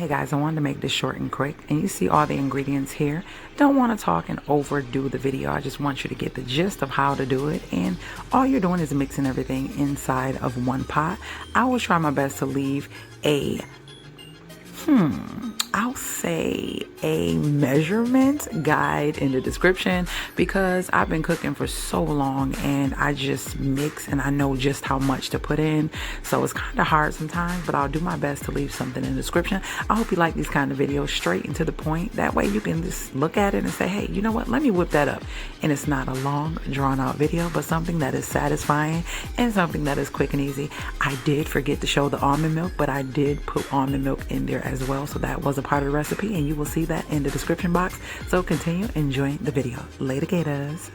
Hey guys, I wanted to make this short and quick, and you see all the ingredients here. Don't want to talk and overdo the video. I just want you to get the gist of how to do it, and all you're doing is mixing everything inside of one pot. I will try my best to leave I'll say a measurement guide in the description, because I've been cooking for so long and I just mix and I know just how much to put in. So it's kind of hard sometimes, but I'll do my best to leave something in the description. I hope you like these kind of videos, straight and to the point. That way you can just look at it and say, hey, you know what? Let me whip that up. And it's not a long, drawn out video, but something that is satisfying and something that is quick and easy. I did forget to show the almond milk, but I did put almond milk in there as well. So that was a part of the recipe, and you will see that in the description box. So continue enjoying the video. Later, gators.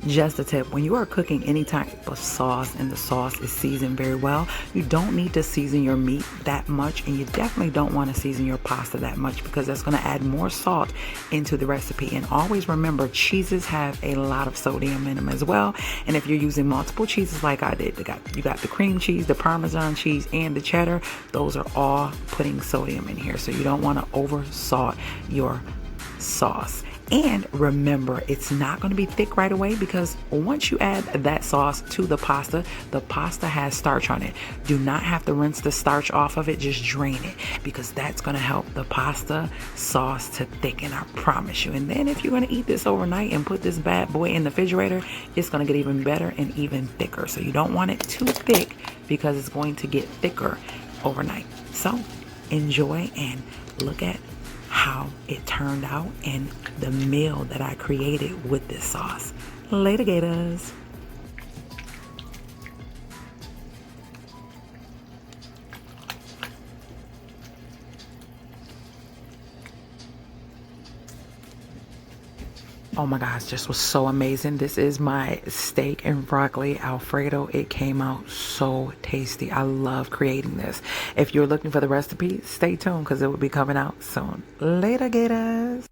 Just a tip, when you are cooking any type of sauce and the sauce is seasoned very well, you don't need to season your meat that much, and you definitely don't want to season your pasta that much, because that's going to add more salt into the recipe. And always remember, cheeses have a lot of sodium in them as well. And if you're using multiple cheeses like I did, you got the cream cheese, the Parmesan cheese, and the cheddar, those are all putting sodium in here. So you don't want to over salt your sauce. And remember, it's not going to be thick right away, because once you add that sauce to the pasta has starch on it. Do not have to rinse the starch off of it, just drain it, because that's going to help the pasta sauce to thicken, I promise you. And then if you're going to eat this overnight and put this bad boy in the refrigerator, it's going to get even better and even thicker. So you don't want it too thick, because it's going to get thicker overnight. So enjoy and look at how it turned out and the meal that I created with this sauce. Later, gators. Oh my gosh, this was so amazing. This is my steak and broccoli Alfredo. It came out so tasty. I love creating this. If you're looking for the recipe, stay tuned, because it will be coming out soon. Later, gators.